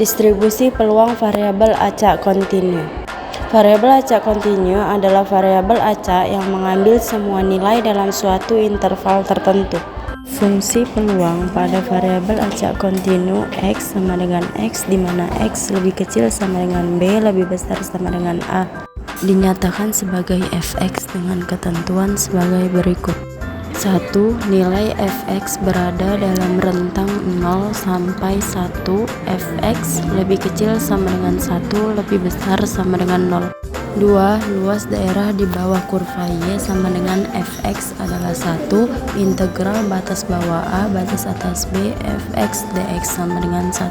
Distribusi peluang variabel acak kontinu. Variabel acak kontinu adalah variabel acak yang mengambil semua nilai dalam suatu interval tertentu. Fungsi peluang pada variabel acak kontinu X sama dengan X, di mana X lebih kecil sama dengan B, lebih besar sama dengan A, dinyatakan sebagai fx dengan ketentuan sebagai berikut. 1. Nilai fx berada dalam rentang 0 sampai 1, fx lebih kecil sama dengan 1, lebih besar sama dengan 0. 2. Luas daerah di bawah kurva Y sama dengan fx adalah 1, integral batas bawah A batas atas B fx dx sama dengan 1.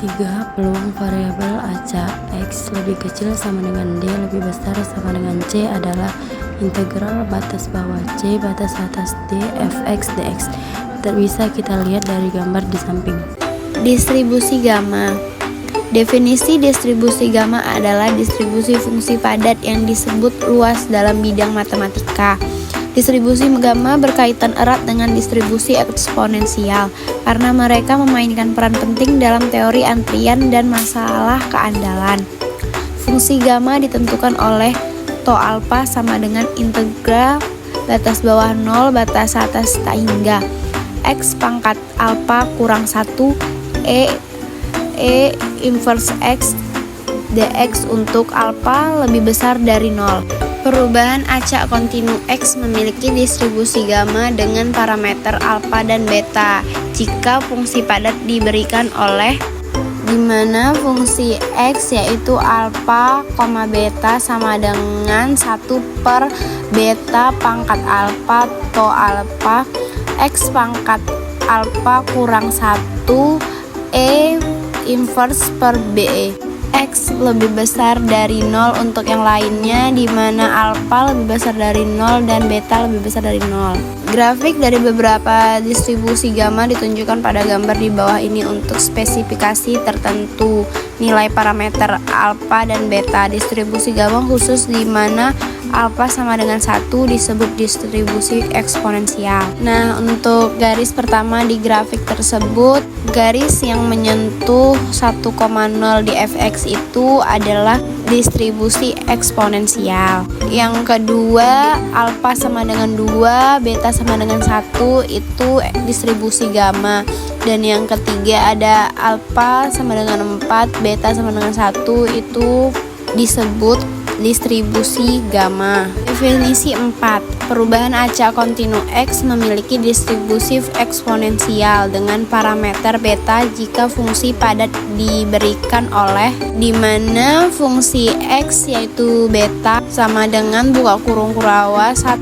3. Peluang variabel acak X lebih kecil sama dengan D, lebih besar sama dengan C adalah integral batas bawah C batas atas D fx dx. Bisa kita lihat dari gambar di samping. Distribusi gamma. Definisi distribusi gamma adalah distribusi fungsi padat yang disebut luas dalam bidang matematika. Distribusi gamma berkaitan erat dengan distribusi eksponensial karena mereka memainkan peran penting dalam teori antrian dan masalah keandalan. Fungsi gamma ditentukan oleh tau alfa sama dengan integral batas bawah 0 batas atas tak hingga x pangkat alfa kurang 1 e inverse x dx untuk alfa lebih besar dari 0. Perubahan acak kontinu X memiliki distribusi gamma dengan parameter alfa dan beta jika fungsi padat diberikan oleh di mana fungsi X yaitu alfa, beta sama dengan 1 per beta pangkat alfa tau alfa X pangkat alfa kurang 1 E inverse per B. X lebih besar dari 0 untuk yang lainnya, di mana alfa lebih besar dari 0 dan beta lebih besar dari 0. Grafik dari beberapa distribusi gamma ditunjukkan pada gambar di bawah ini untuk spesifikasi tertentu nilai parameter alfa dan beta. Distribusi gamma khusus di mana alfa sama dengan 1 disebut distribusi eksponensial. Nah, untuk garis pertama di grafik tersebut, garis yang menyentuh 1,0 di fx itu adalah distribusi eksponensial. Yang kedua, alfa sama dengan 2, beta sama dengan 1 itu distribusi gamma. Dan yang ketiga ada alfa sama dengan 4, beta sama dengan 1 itu disebut distribusi gamma. Definisi 4. Perubahan acak kontinu X memiliki distribusi eksponensial dengan parameter beta jika fungsi padat diberikan oleh di mana fungsi X yaitu beta sama dengan buka kurung kurawa 1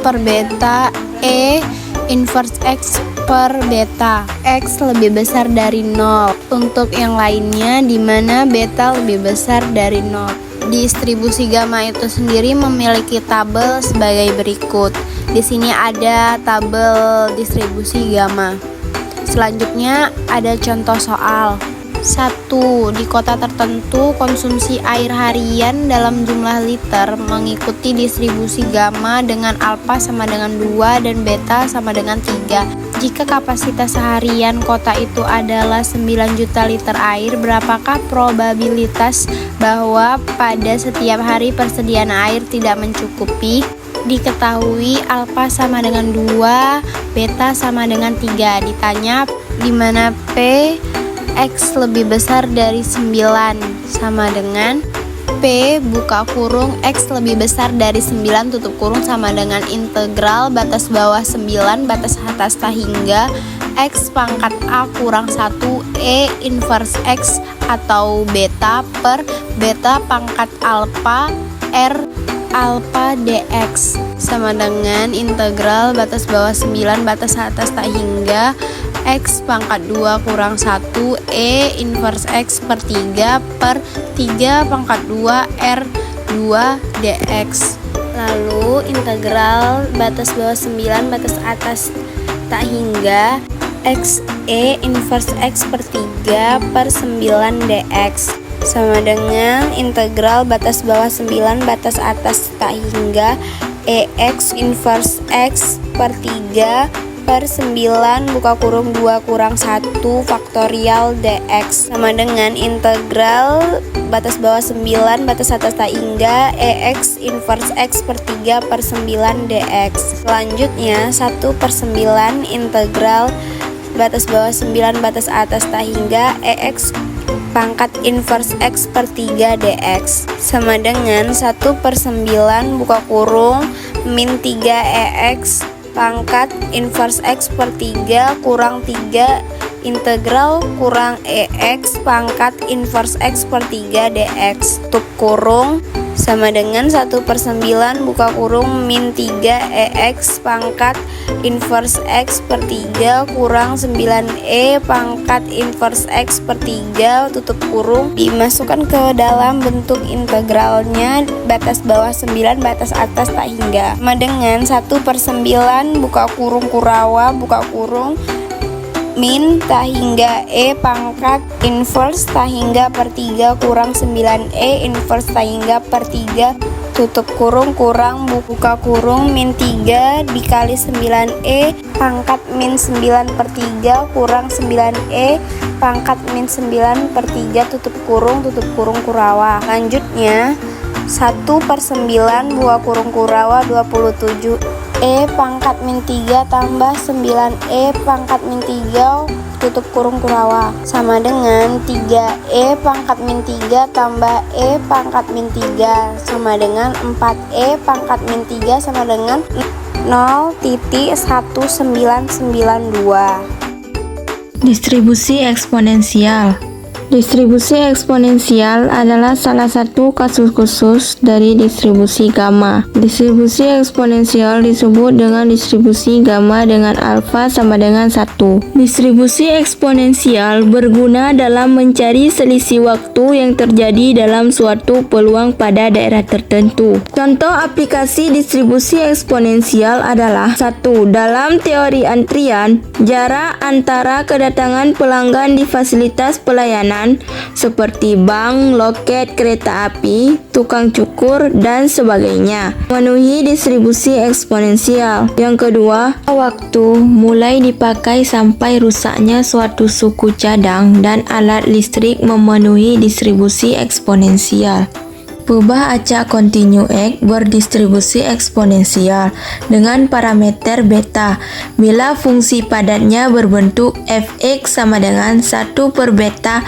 per beta E inverse X per beta. X lebih besar dari 0 untuk yang lainnya, di mana beta lebih besar dari 0. Distribusi gamma itu sendiri memiliki tabel sebagai berikut. Di sini ada tabel distribusi gamma. Selanjutnya ada contoh soal. 1. Di kota tertentu konsumsi air harian dalam jumlah liter mengikuti distribusi gamma dengan alfa sama dengan 2 dan beta sama dengan 3. Jika kapasitas harian kota itu adalah 9 juta liter air, berapakah probabilitas bahwa pada setiap hari persediaan air tidak mencukupi? Diketahui alfa sama dengan 2, beta sama dengan 3. Ditanya di mana P X lebih besar dari 9 sama dengan P buka kurung X lebih besar dari 9 tutup kurung sama dengan integral batas bawah 9 batas atas tak hingga X pangkat A kurang 1 E inverse X atau beta per beta pangkat alfa R alfa dx sama dengan integral batas bawah 9 batas atas tak hingga X pangkat 2 kurang 1 E inverse X per 3 per 3 pangkat 2 R 2 dx. Lalu integral batas bawah 9 batas atas tak hingga X E inverse X per 3 per 9 dx sama dengan integral batas bawah 9 batas atas tak hingga EX inverse X per 3 per 9 buka kurung 2 kurang 1 faktorial dx sama dengan integral batas bawah 9 batas atas tak hingga EX inverse X per 3 per 9 dx. Selanjutnya 1 per 9 integral batas bawah 9 batas atas tak hingga EX pangkat inverse X per 3 dx sama dengan 1 per 9 buka kurung min 3 EX pangkat inverse X per 3 kurang 3 integral kurang EX pangkat inverse X per 3 dx tutup kurung sama dengan 1 per 9 buka kurung min 3 EX pangkat inverse X per 3 kurang 9E pangkat inverse X per 3 tutup kurung dimasukkan ke dalam bentuk integralnya batas bawah 9 batas atas tak hingga sama dengan 1 per 9 buka kurung Kurawa buka kurung min tak hingga E pangkat inverse tak hingga per 3 kurang 9E inverse tak hingga per 3 tutup kurung kurang buka kurung min 3 dikali 9E pangkat min 9 per 3 kurang 9E pangkat min 9 per 3 tutup kurung Kurawa. Lanjutnya 1 per 9 buka kurung Kurawa 27 E pangkat min 3 tambah 9E pangkat min 3 tutup kurung Kurawa sama dengan 3E pangkat min 3 tambah E pangkat min 3 sama dengan 4E pangkat min 3 sama dengan 0,1992. Distribusi eksponensial. Distribusi eksponensial adalah salah satu kasus khusus dari distribusi gamma. Distribusi eksponensial disebut dengan distribusi gamma dengan alfa sama dengan 1. Distribusi eksponensial berguna dalam mencari selisih waktu yang terjadi dalam suatu peluang pada daerah tertentu. Contoh aplikasi distribusi eksponensial adalah 1. Dalam teori antrian, jarak antara kedatangan pelanggan di fasilitas pelayanan seperti bank, loket kereta api, tukang cukur, dan sebagainya memenuhi distribusi eksponensial. Yang kedua, waktu mulai dipakai sampai rusaknya suatu suku cadang dan alat listrik memenuhi distribusi eksponensial. Peubah acak kontinu X berdistribusi eksponensial dengan parameter beta bila fungsi padatnya berbentuk fx sama dengan 1 per beta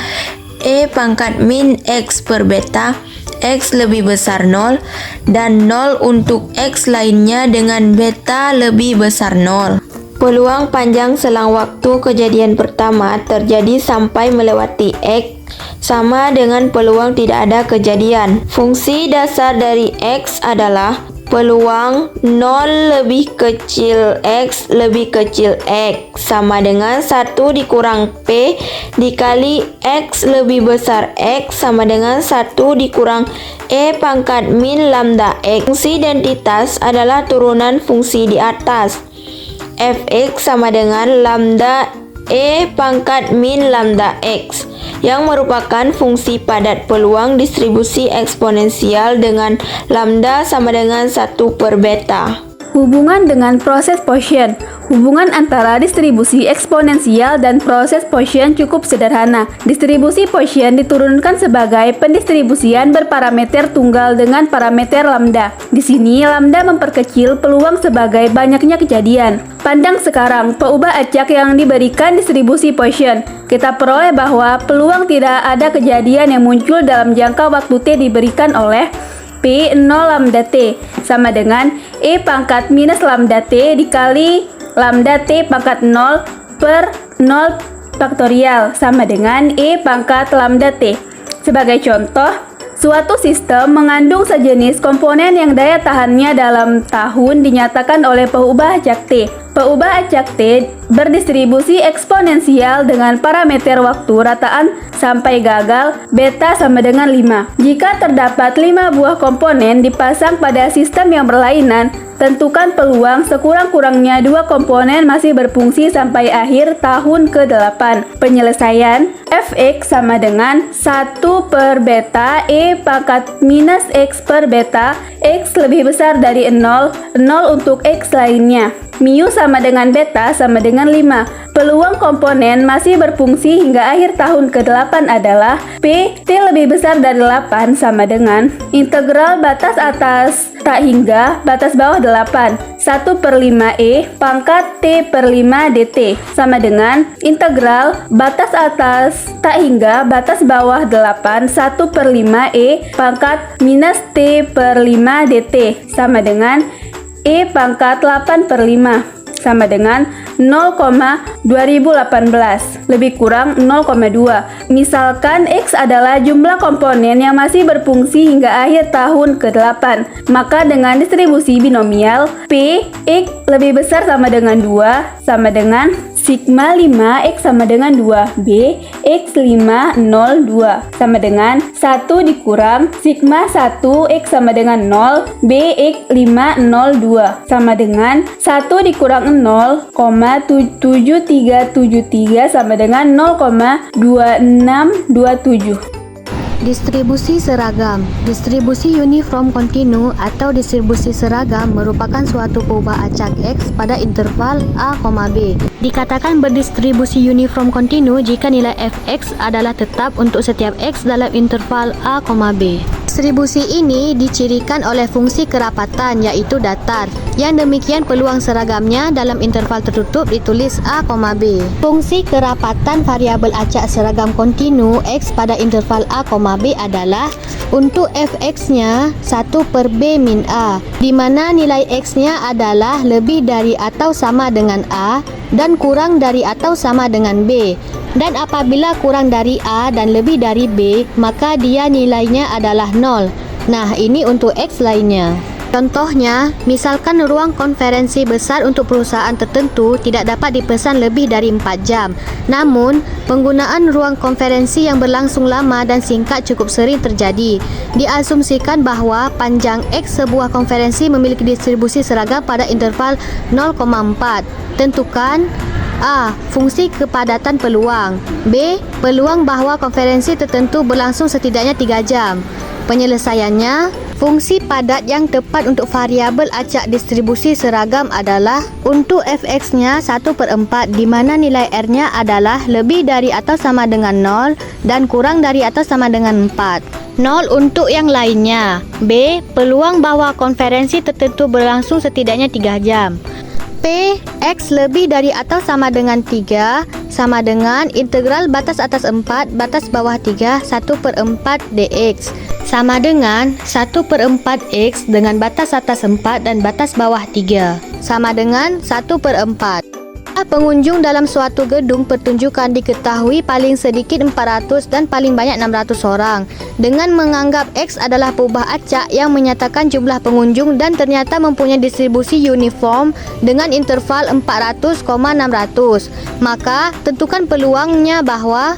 E pangkat min X per beta X lebih besar 0 dan 0 untuk X lainnya dengan beta lebih besar 0. Peluang panjang selang waktu kejadian pertama terjadi sampai melewati X sama dengan peluang tidak ada kejadian. Fungsi dasar dari X adalah peluang 0 lebih kecil X lebih kecil X sama dengan 1 dikurang P dikali X lebih besar X sama dengan 1 dikurang E pangkat min lambda X. Fungsi identitas adalah turunan fungsi di atas. Fx sama dengan lambda E pangkat min lambda X yang merupakan fungsi padat peluang distribusi eksponensial dengan lambda sama dengan 1 per beta. Hubungan dengan proses Poisson. Hubungan antara distribusi eksponensial dan proses Poisson cukup sederhana. Distribusi Poisson diturunkan sebagai pendistribusian berparameter tunggal dengan parameter lambda. Di sini lambda memperkecil peluang sebagai banyaknya kejadian. Pandang sekarang peubah acak yang diberikan distribusi Poisson. Kita peroleh bahwa peluang tidak ada kejadian yang muncul dalam jangka waktu T diberikan oleh P 0 lambda T sama dengan E pangkat minus lambda T dikali lambda T pangkat 0 per 0 faktorial sama dengan E pangkat lambda T. Sebagai contoh, suatu sistem mengandung sejenis komponen yang daya tahannya dalam tahun dinyatakan oleh peubah acak T. Peubah acak T berdistribusi eksponensial dengan parameter waktu rataan sampai gagal beta sama dengan 5. Jika terdapat 5 buah komponen dipasang pada sistem yang berlainan, tentukan peluang sekurang-kurangnya 2 komponen masih berfungsi sampai akhir tahun ke-8. Penyelesaian Fx sama dengan 1 per beta E pangkat minus X per beta X lebih besar dari 0, 0 untuk X lainnya. mu sama dengan beta sama dengan 5. Peluang komponen masih berfungsi hingga akhir tahun ke-8 adalah P T lebih besar dari 8 sama dengan integral batas atas tak hingga batas bawah 8 1/5 E pangkat T per 5 dt sama dengan integral batas atas tak hingga batas bawah 8 1/5 E pangkat minus T per 5 dt sama dengan E pangkat 8/5 sama dengan 0,2018 lebih kurang 0,2. Misalkan X adalah jumlah komponen yang masih berfungsi hingga akhir tahun ke-8, maka dengan distribusi binomial P X lebih besar sama dengan 2 sama dengan sigma 5 X sama dengan 2 B X 5 0 2 sama dengan 1 dikurang sigma 1 X sama dengan 0 B X 5 0 2 sama dengan 1 dikurang 0,7373 sama dengan 0,2627. Distribusi seragam. Distribusi uniform kontinu atau distribusi seragam merupakan suatu perubahan acak X pada interval A, B. Dikatakan berdistribusi uniform kontinu jika nilai fx adalah tetap untuk setiap X dalam interval A, B. Distribusi ini dicirikan oleh fungsi kerapatan yaitu datar. Yang demikian peluang seragamnya dalam interval tertutup ditulis A, B. Fungsi kerapatan variabel acak seragam kontinu X pada interval A, B adalah untuk fx-nya 1/b min A, di mana nilai x-nya adalah lebih dari atau sama dengan A dan kurang dari atau sama dengan B. Dan apabila kurang dari A dan lebih dari B, maka dia nilainya adalah 0. Nah, ini untuk X lainnya. Contohnya, misalkan ruang konferensi besar untuk perusahaan tertentu tidak dapat dipesan lebih dari 4 jam. Namun, penggunaan ruang konferensi yang berlangsung lama dan singkat cukup sering terjadi. Diasumsikan bahwa panjang X sebuah konferensi memiliki distribusi seragam pada interval 0,4. Tentukan A. Fungsi kepadatan peluang. B. Peluang bahwa konferensi tertentu berlangsung setidaknya 3 jam. Penyelesaiannya, fungsi padat yang tepat untuk variabel acak distribusi seragam adalah untuk fx-nya 1/4 di mana nilai r-nya adalah lebih dari atau sama dengan 0 dan kurang dari atau sama dengan 4. 0 untuk yang lainnya. B. Peluang bahwa konferensi tertentu berlangsung setidaknya 3 jam. P X lebih dari atau sama dengan 3 sama dengan integral batas atas 4 batas bawah 3 1/4 dx sama dengan 1/4 X dengan batas atas 4 dan batas bawah 3 sama dengan 1/4. Pengunjung dalam suatu gedung pertunjukan diketahui paling sedikit 400 dan paling banyak 600 orang. Dengan menganggap X adalah perubahan acak yang menyatakan jumlah pengunjung dan ternyata mempunyai distribusi uniform dengan interval 400,600, maka tentukan peluangnya bahwa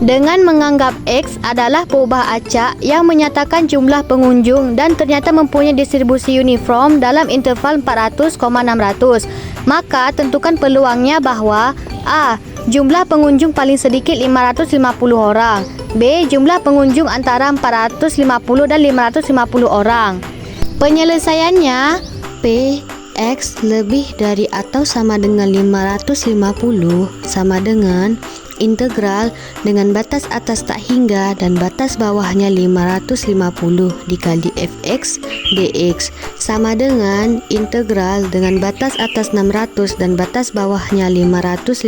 dengan menganggap X adalah perubahan acak yang menyatakan jumlah pengunjung dan ternyata mempunyai distribusi uniform dalam interval 400,600, maka tentukan peluangnya bahwa A. Jumlah pengunjung paling sedikit 550 orang. B. Jumlah pengunjung antara 450 dan 550 orang. Penyelesaiannya P X lebih dari atau sama dengan 550 sama dengan integral dengan batas atas tak hingga dan batas bawahnya 550 dikali fx dx sama dengan integral dengan batas atas 600 dan batas bawahnya 550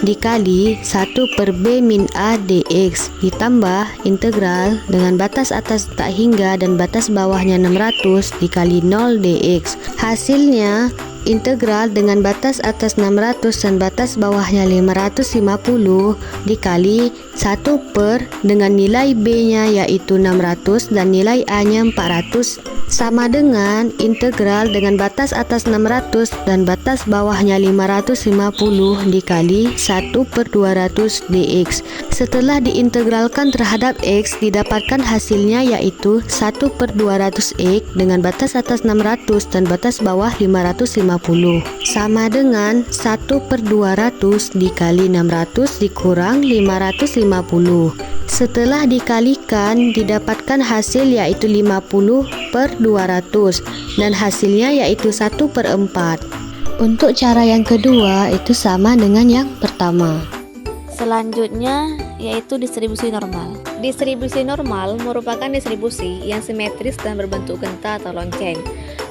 dikali 1/b min a dx ditambah integral dengan batas atas tak hingga dan batas bawahnya 600 dikali 0 dx. Hasilnya integral dengan batas atas 600 dan batas bawahnya 550 dikali 1 dengan nilai b-nya yaitu 600 dan nilai a-nya 400 sama dengan integral dengan batas atas 600 dan batas bawahnya 550 dikali 1/200 dx. Setelah diintegralkan terhadap x didapatkan hasilnya yaitu 1/200 x dengan batas atas 600 dan batas bawah 550 sama dengan 1/200 dikali 600 dikurang 550. Setelah dikalikan didapatkan hasil yaitu 50 per 200 dan hasilnya yaitu 1/4. Untuk cara yang kedua itu sama dengan yang pertama. Selanjutnya yaitu distribusi normal. Distribusi normal merupakan distribusi yang simetris dan berbentuk genta atau lonceng.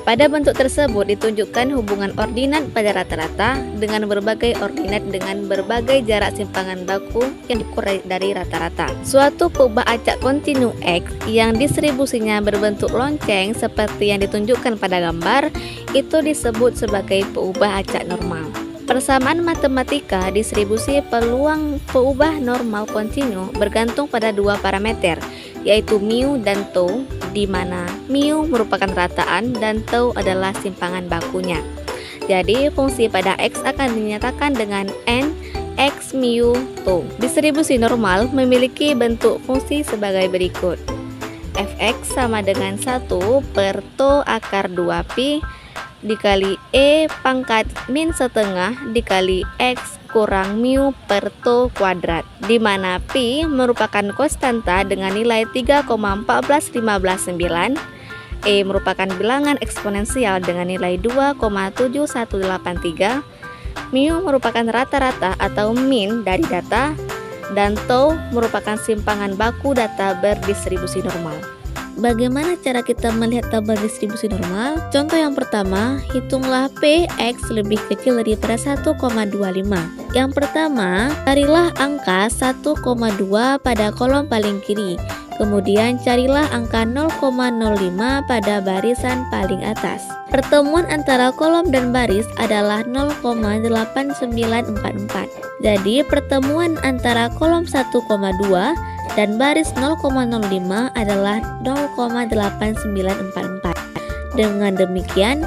Pada bentuk tersebut ditunjukkan hubungan ordinat pada rata-rata dengan berbagai ordinat dengan berbagai jarak simpangan baku yang diukur dari rata-rata. Suatu peubah acak kontinu X yang distribusinya berbentuk lonceng seperti yang ditunjukkan pada gambar itu disebut sebagai peubah acak normal. Persamaan matematika distribusi peluang peubah normal kontinu bergantung pada dua parameter, yaitu mu dan tau, di mana mu merupakan rataan dan tau adalah simpangan bakunya. Jadi fungsi pada X akan dinyatakan dengan n X mu tau. Distribusi normal memiliki bentuk fungsi sebagai berikut. Fx sama dengan 1 per tau akar 2pi dikali E pangkat min setengah dikali X kurang mu per tau kuadrat, di mana pi merupakan konstanta dengan nilai 3,14159, E merupakan bilangan eksponensial dengan nilai 2,7183, mu merupakan rata-rata atau min dari data, dan tau merupakan simpangan baku data berdistribusi normal. Bagaimana cara kita melihat tabel distribusi normal? Contoh yang pertama, hitunglah Px lebih kecil daripada 1,25. Yang pertama, carilah angka 1,2 pada kolom paling kiri. Kemudian carilah angka 0,05 pada barisan paling atas. Pertemuan antara kolom dan baris adalah 0,8944. Jadi pertemuan antara kolom 1,2 dan baris 0,05 adalah 0,8944. Dengan demikian,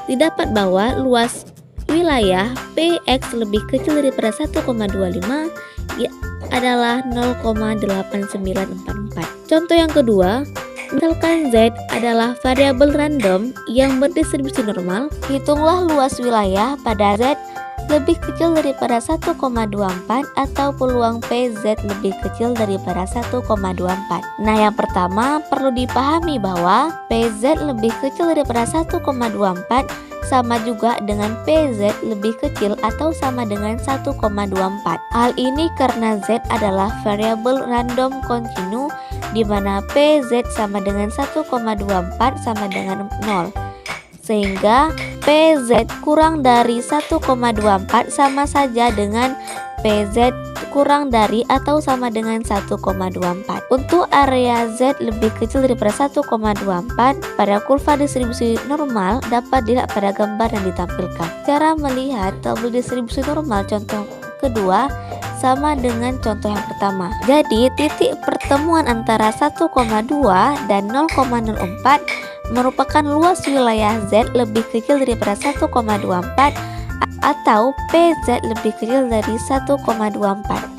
didapat bahwa luas wilayah Px lebih kecil daripada 1,25 adalah 0,8944. Contoh yang kedua, misalkan Z adalah variabel random yang berdistribusi normal, hitunglah luas wilayah pada Z lebih kecil daripada 1,24 atau peluang PZ lebih kecil daripada 1,24. Nah, yang pertama perlu dipahami bahwa PZ lebih kecil daripada 1,24 sama juga dengan PZ lebih kecil atau sama dengan 1,24. Hal ini karena Z adalah variabel random kontinu di mana PZ sama dengan 1,24 sama dengan 0. Sehingga PZ kurang dari 1,24 sama saja dengan PZ kurang dari atau sama dengan 1,24. Untuk area Z lebih kecil daripada 1,24 pada kurva distribusi normal dapat dilihat pada gambar yang ditampilkan. Cara melihat tabel distribusi normal contoh kedua sama dengan contoh yang pertama. Jadi titik pertemuan antara 1,2 dan 0,04 merupakan luas wilayah Z lebih kecil daripada 1,24 atau PZ lebih kecil dari 1,24,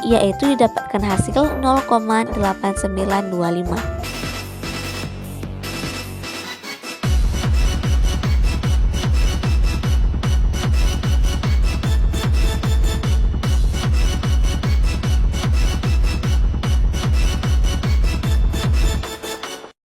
yaitu didapatkan hasil 0,8925.